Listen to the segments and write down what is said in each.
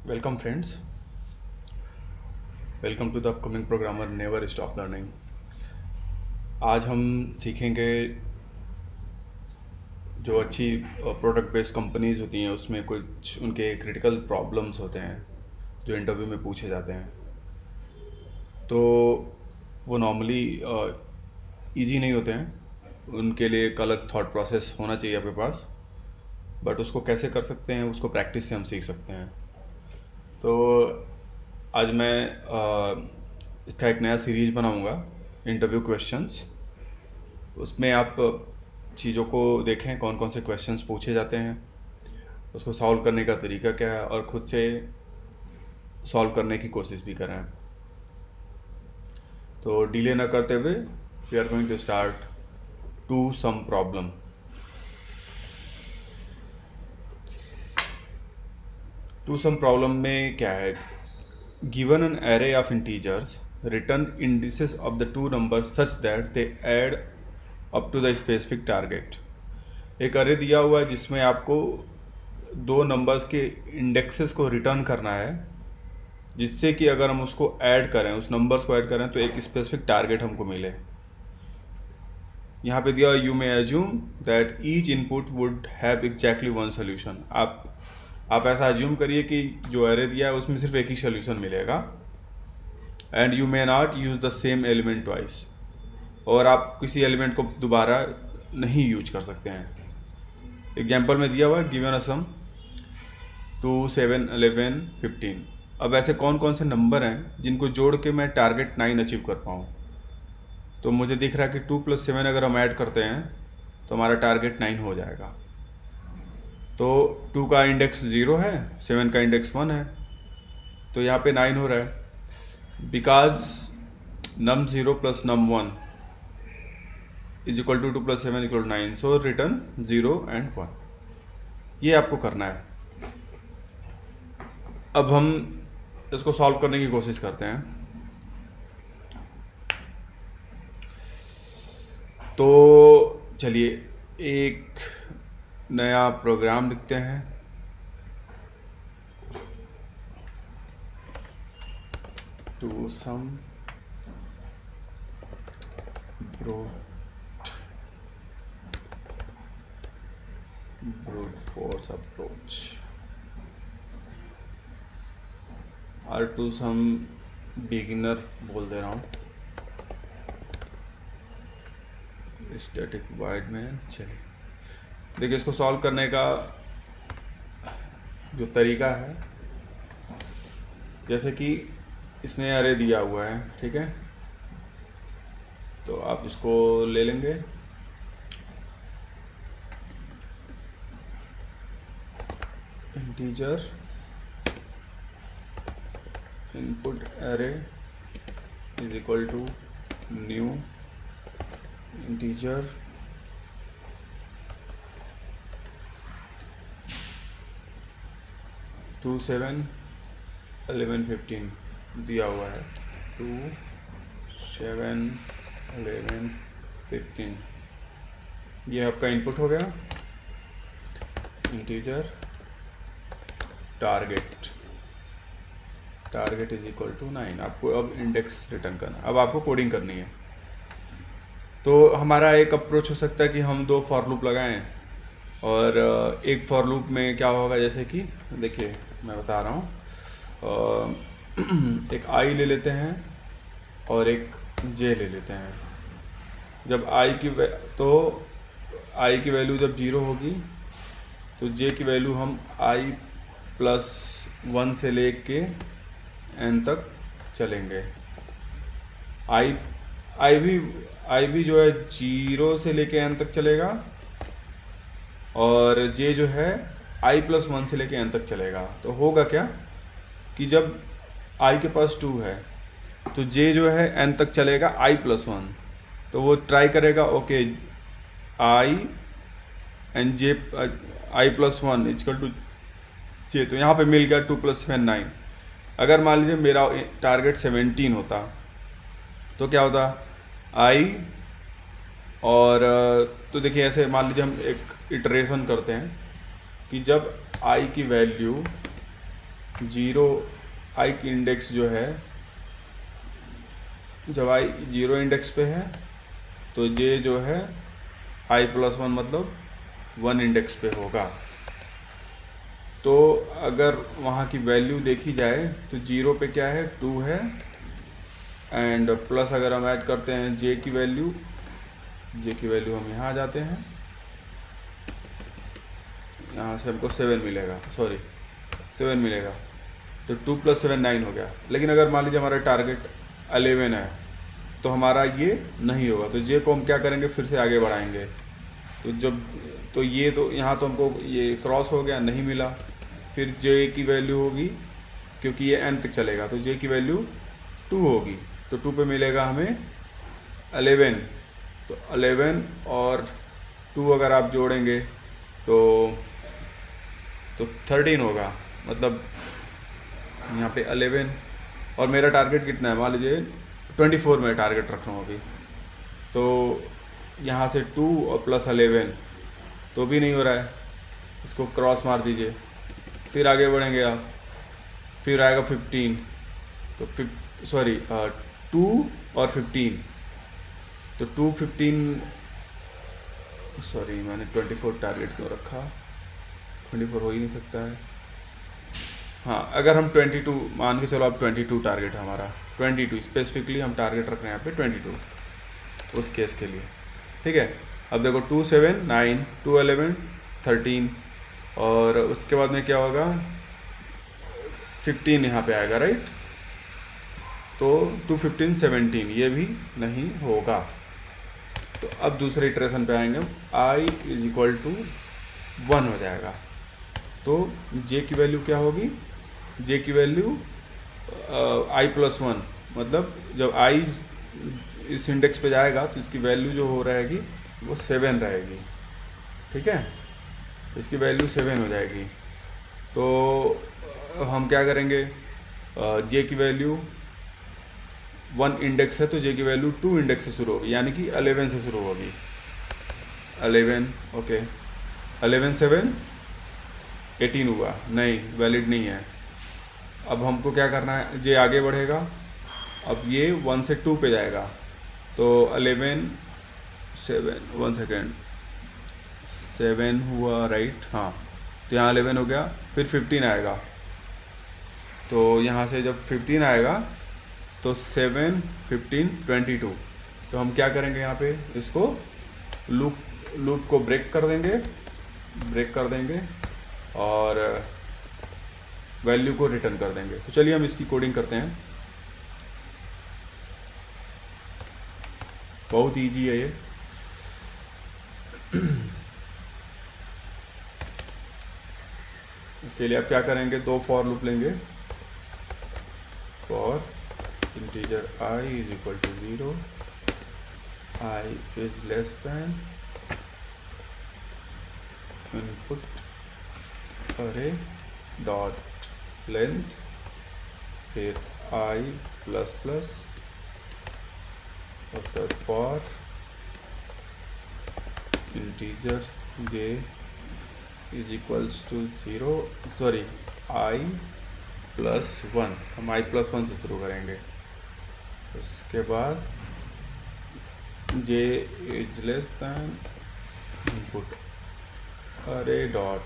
Welcome friends. Welcome to the upcoming programmer Never Stop Learning. आज हम सीखेंगे जो अच्छी प्रोडक्ट बेस्ड कंपनीज होती हैं उसमें कुछ उनके क्रिटिकल प्रॉब्लम्स होते हैं जो इंटरव्यू में पूछे जाते हैं। तो वो नॉर्मली इजी नहीं होते हैं, उनके लिए एक अलग थॉट प्रोसेस होना चाहिए आपके पास। बट उसको कैसे कर सकते हैं उसको प्रैक्टिस से हम सीख सकते हैं। तो आज मैं इसका एक नया सीरीज बनाऊंगा, इंटरव्यू क्वेश्चंस। उसमें आप चीज़ों को देखें कौन कौन से क्वेश्चंस पूछे जाते हैं, उसको सॉल्व करने का तरीका क्या है और ख़ुद से सॉल्व करने की कोशिश भी करें। तो डिले ना करते हुए we are going to start two sum problem. Two sum problem में क्या है, given an array of integers return indices of the two numbers such that they add up to the specific target। एक अरे दिया हुआ है जिसमें आपको दो नंबर्स के इंडेक्सेस को रिटर्न करना है, जिससे कि अगर हम उसको ऐड करें, उस नंबर्स को ऐड करें तो एक स्पेसिफिक टारगेट हमको मिले। यहाँ पे दिया you may assume that each input would have exactly one solution. आप ऐसा एज्यूम करिए कि जो एरे दिया है उसमें सिर्फ एक ही सोल्यूशन मिलेगा। And you may not use the same element twice, और आप किसी एलिमेंट को दोबारा नहीं यूज कर सकते हैं। एग्जाम्पल में दिया हुआ गिवन अ सम 2, 7, 11, 15। अब ऐसे कौन कौन से नंबर हैं जिनको जोड़ के मैं टारगेट 9 अचीव कर पाऊँ। तो मुझे दिख रहा है कि 2 + 7 अगर हम ऐड करते हैं तो हमारा टारगेट 9 हो जाएगा। तो 2 का इंडेक्स 0 है, 7 का इंडेक्स 1 है, तो यहाँ पे 9 हो रहा है। Because num 0 + num 1 = 2 + 7 = 9, so return 0 and 1। ये आपको करना है। अब हम इसको सॉल्व करने की कोशिश करते हैं। तो चलिए एक नया प्रोग्राम लिखते हैं। Two sum brute force approach और टू सम बिगिनर बोल दे रहा हूँ, स्टैटिक वाइड में। चलिए देखिए, इसको सॉल्व करने का जो तरीका है, जैसे कि इसने अरे दिया हुआ है, ठीक है, तो आप इसको ले लेंगे। इंटीजर इनपुट अरे = न्यू इंटीजर टू 7, 11, 15 दिया हुआ है। 2, 7, 11, 15 ये आपका इनपुट हो गया। Integer target = 9। आपको अब इंडेक्स रिटर्न करना, अब आपको कोडिंग करनी है। तो हमारा एक अप्रोच हो सकता है कि हम 2 फॉर लूप लगाएं, और एक फॉर लूप में क्या होगा, जैसे कि देखिए मैं बता रहा हूँ। एक आई ले लेते हैं और एक जे ले लेते हैं। जब आई की वैल्यू जब 0 होगी तो जे की वैल्यू हम i + 1 से लेके n तक चलेंगे। आई भी जो है 0 से लेके n तक चलेगा, और जे जो है i + 1 से लेके n तक चलेगा। तो होगा क्या कि जब i के पास 2 है तो जे जो है n तक चलेगा i + 1, तो वो ट्राई करेगा okay i and J i + 1 = जे। तो यहाँ पे मिल गया 2 + 7 9। अगर मान लीजिए मेरा टारगेट 17 होता तो क्या होता, आई और तो देखिए ऐसे मान लीजिए हम एक इटरेशन करते हैं कि जब आई की वैल्यू जीरो आई की इंडेक्स जो है, जब आई जीरो इंडेक्स पे है तो जे जो है आई प्लस वन मतलब वन इंडेक्स पे होगा। तो अगर वहाँ की वैल्यू देखी जाए तो जीरो पे क्या है, टू है, एंड प्लस अगर हम ऐड करते हैं जे की वैल्यू हम यहाँ आ जाते हैं, यहाँ से हमको 7 मिलेगा, सॉरी 7 मिलेगा, तो 2 + 7 9 हो गया। लेकिन अगर मान लीजिए हमारा टारगेट 11 है तो हमारा ये नहीं होगा, तो जे को हम क्या करेंगे, फिर से आगे बढ़ाएंगे। तो जब तो ये तो यहाँ तो हमको ये क्रॉस हो गया, नहीं मिला। फिर जे की वैल्यू होगी, क्योंकि ये n तक चलेगा, तो जे की वैल्यू 2 होगी, तो 2 पे मिलेगा हमें 11। तो 11 और 2 अगर आप जोड़ेंगे तो 13 होगा, मतलब यहाँ पे 11, और मेरा टारगेट कितना है, मान लीजिए 24 में टारगेट रख रहा हूँ अभी। तो यहाँ से 2 और प्लस 11 तो भी नहीं हो रहा है, इसको क्रॉस मार दीजिए। फिर आगे बढ़ेंगे आप, फिर आएगा 15, तो 2 और 15, तो 2 15, सॉरी मैंने 24 टारगेट क्यों रखा, 24 हो ही नहीं सकता है। हाँ, अगर हम 22 मान के चलो, अब 22 टारगेट है हमारा, 22 स्पेसिफिकली हम टारगेट रख रहे हैं यहाँ पे 22 उस केस के लिए, ठीक है। अब देखो 2 7 9 2 11 13, और उसके बाद में क्या होगा, 15 यहाँ पे आएगा, राइट। तो 2 15 17 ये भी नहीं होगा। तो अब दूसरे इटरेशन पे आएंगे, i = 1 हो जाएगा। तो j की वैल्यू क्या होगी, j की वैल्यू i + 1, मतलब जब i इस इंडेक्स पे जाएगा तो इसकी वैल्यू जो हो रहेगी वो 7 रहेगी, ठीक है। इसकी वैल्यू 7 हो जाएगी। तो हम क्या करेंगे, j की वैल्यू 1 इंडेक्स है तो j की वैल्यू 2 इंडेक्स से शुरू होगी, यानी कि 11 से शुरू होगी। 11, ओके, 11 7 18 हुआ, नहीं वैलिड नहीं है। अब हमको क्या करना है, j आगे बढ़ेगा, अब ये 1 से 2 पे जाएगा, तो 11 7 1 सेकेंड 7 हुआ, राइट, हाँ, तो यहाँ 11 हो गया। फिर 15 आएगा, तो यहाँ से जब 15 आएगा तो 7 15 22, तो हम क्या करेंगे यहाँ पे, इसको लूप को ब्रेक कर देंगे और वैल्यू को रिटर्न कर देंगे। तो चलिए हम इसकी कोडिंग करते हैं, बहुत इजी है ये। इसके लिए आप क्या करेंगे, 2 फॉर लूप लेंगे, for integer i = 0, i is less than input array dot length, फिर i प्लस प्लस, उसका for integer j = 0, sorry i + 1, हम i + 1 से शुरू करेंगे। उसके बाद j is less than input array dot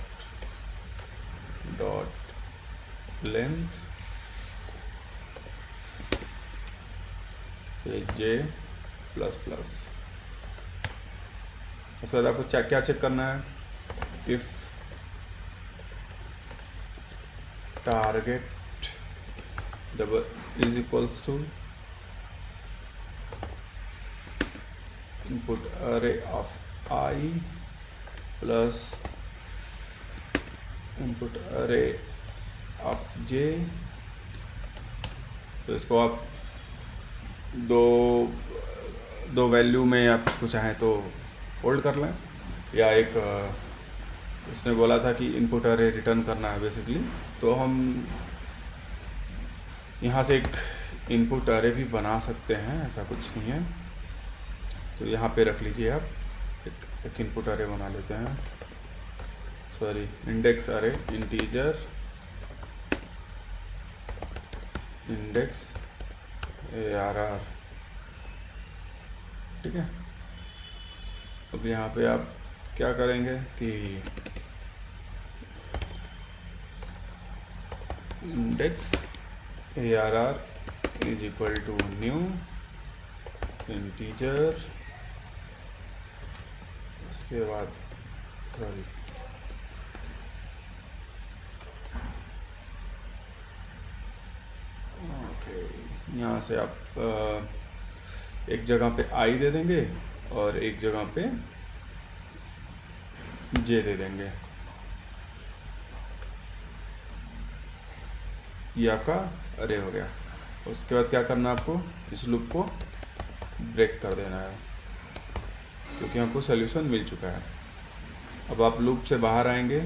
length, फिर j प्लस प्लस। उसके बाद आपको क्या चेक करना है, if target is equals to input array of I plus input array of j। तो इसको आप दो वैल्यू में आप इसको चाहें तो होल्ड कर लें, या एक उसने बोला था कि इनपुट अरे रिटर्न करना है बेसिकली, तो हम यहाँ से एक इनपुट अरे भी बना सकते हैं, ऐसा कुछ नहीं है। तो यहाँ पे रख लीजिए आप, एक इनपुट अरे बना लेते हैं, सॉरी इंडेक्स अरे, इंटीजर इंडेक्स ARR, ठीक है। अब यहाँ पे आप क्या करेंगे कि index ARR is equal to new integer, उसके बाद सॉरी ओके, यहाँ से आप एक जगह पे आई दे देंगे और एक जगह पे जे दे देंगे। ये आपका अरे हो गया। उसके बाद क्या करना है आपको, इस लूप को ब्रेक कर देना है क्योंकि हमको सोल्यूशन मिल चुका है। अब आप लूप से बाहर आएंगे,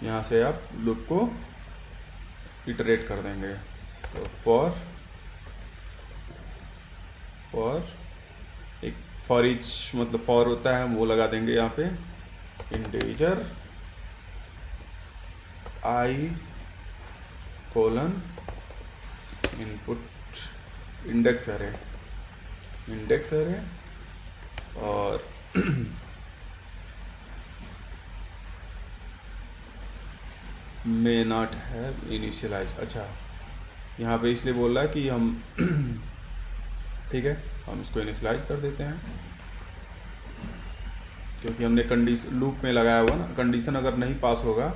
यहाँ से आप लूप को इटरेट कर देंगे। तो फॉर एक फॉर ईच मतलब फॉर होता है, हम वो लगा देंगे यहाँ पे integer I colon input index array और मे नॉट हैव इनिशियलाइज। अच्छा, यहाँ पे इसलिए बोल रहा है कि हम ठीक है, हम इसको इनिशियलाइज कर देते हैं क्योंकि हमने कंडीशन लूप में लगाया हुआ ना, कंडीशन अगर नहीं पास होगा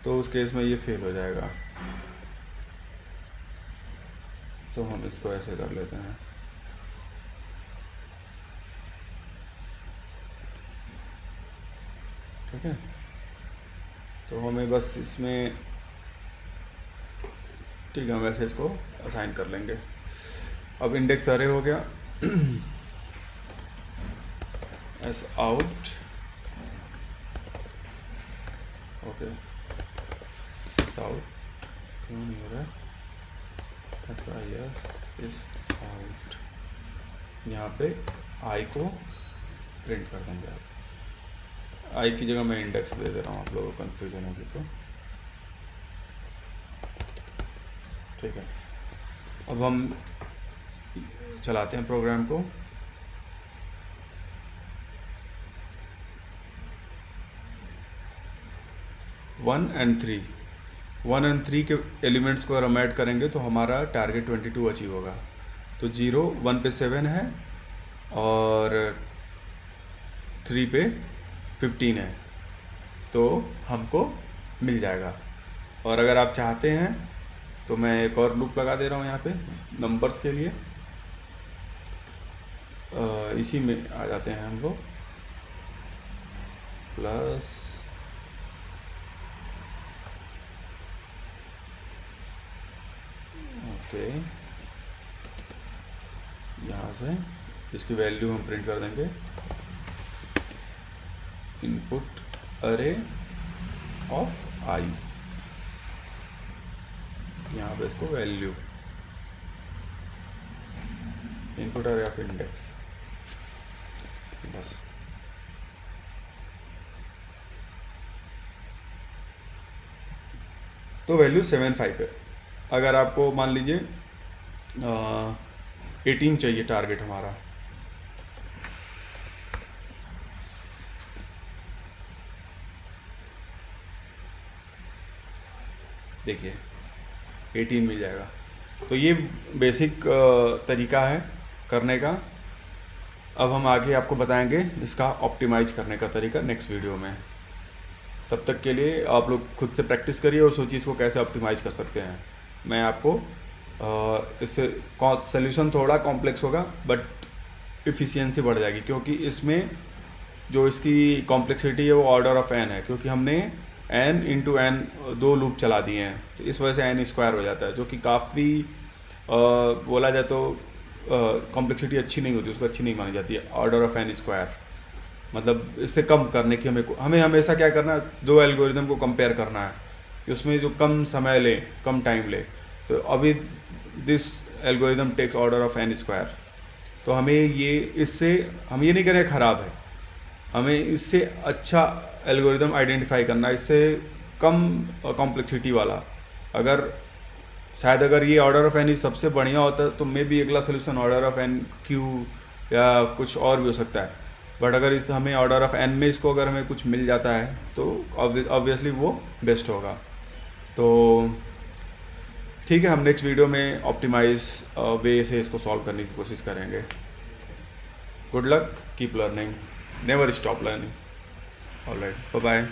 तो उस केस में ये फेल हो जाएगा। तो हम इसको ऐसे कर लेते हैं, ठीक है। तो हमें बस इसमें ठीक है, हम वैसे इसको असाइन कर लेंगे। अब इंडेक्स अरे हो गया एस आउट, ओके आउट क्यों नहीं हो रहा है, यस इस आउट, यहाँ पे आई को प्रिंट कर देंगे। आप आई की जगह मैं इंडेक्स दे दे रहा हूँ, आप लोगों को कन्फ्यूजन होगी तो, ठीक है। अब हम चलाते हैं प्रोग्राम को। वन एंड थ्री के एलिमेंट्स को अगर हम ऐड करेंगे तो हमारा टारगेट 22 अचीव होगा। तो 0 1 पे 7 है और 3 पे 15 है, तो हमको मिल जाएगा। और अगर आप चाहते हैं तो मैं एक और लूप लगा दे रहा हूँ यहाँ पे नंबर्स के लिए। इसी में आ जाते हैं हम लोग, प्लस ओके, यहाँ से इसकी वैल्यू हम प्रिंट कर देंगे, इनपुट अरे ऑफ आई, यहाँ पे इसको वैल्यू इनपुट अरे ऑफ इंडेक्स, बस। तो वैल्यू 75 है। अगर आपको मान लीजिए 18 चाहिए टारगेट हमारा, देखिए 18 मिल जाएगा। तो ये बेसिक तरीका है करने का। अब हम आगे आपको बताएंगे इसका ऑप्टिमाइज करने का तरीका नेक्स्ट वीडियो में। तब तक के लिए आप लोग खुद से प्रैक्टिस करिए और सोचिए इसको कैसे ऑप्टिमाइज कर सकते हैं। मैं आपको इससे सोल्यूशन थोड़ा कॉम्प्लेक्स होगा बट इफ़िशियंसी बढ़ जाएगी, क्योंकि इसमें जो इसकी कॉम्प्लेक्सिटी है वो ऑर्डर ऑफ एन है, क्योंकि हमने n इंटू एन 2 लूप चला दिए हैं, तो इस वजह से n स्क्वायर हो जाता है, जो कि काफ़ी बोला जाए तो कॉम्प्लेक्सिटी अच्छी नहीं होती, उसको अच्छी नहीं मानी जाती है। ऑर्डर ऑफ एन स्क्वायर मतलब इससे कम करने की हमें हमेशा क्या करना है, दो एल्गोरिदम को कंपेयर करना है कि उसमें जो कम समय ले, कम टाइम ले। तो अभी this algorithm takes order of n square, तो हमें ये इससे हम ये नहीं करें ख़राब है, हमें इससे अच्छा एल्गोरिदम आइडेंटिफाई करना है, इससे कम कॉम्प्लेक्सिटी वाला। अगर शायद अगर ये ऑर्डर ऑफ एन सबसे बढ़िया होता तो मे भी अगला solution order of n cube या कुछ और भी हो सकता है। बट अगर इस हमें ऑर्डर ऑफ एन में इसको अगर हमें कुछ मिल जाता है तो ऑब्वियसली वो बेस्ट होगा। तो ठीक है, हम नेक्स्ट वीडियो में ऑप्टिमाइज वे से इसको सॉल्व करने की कोशिश करेंगे। Good luck, keep learning, never stop learning. Alright, bye bye.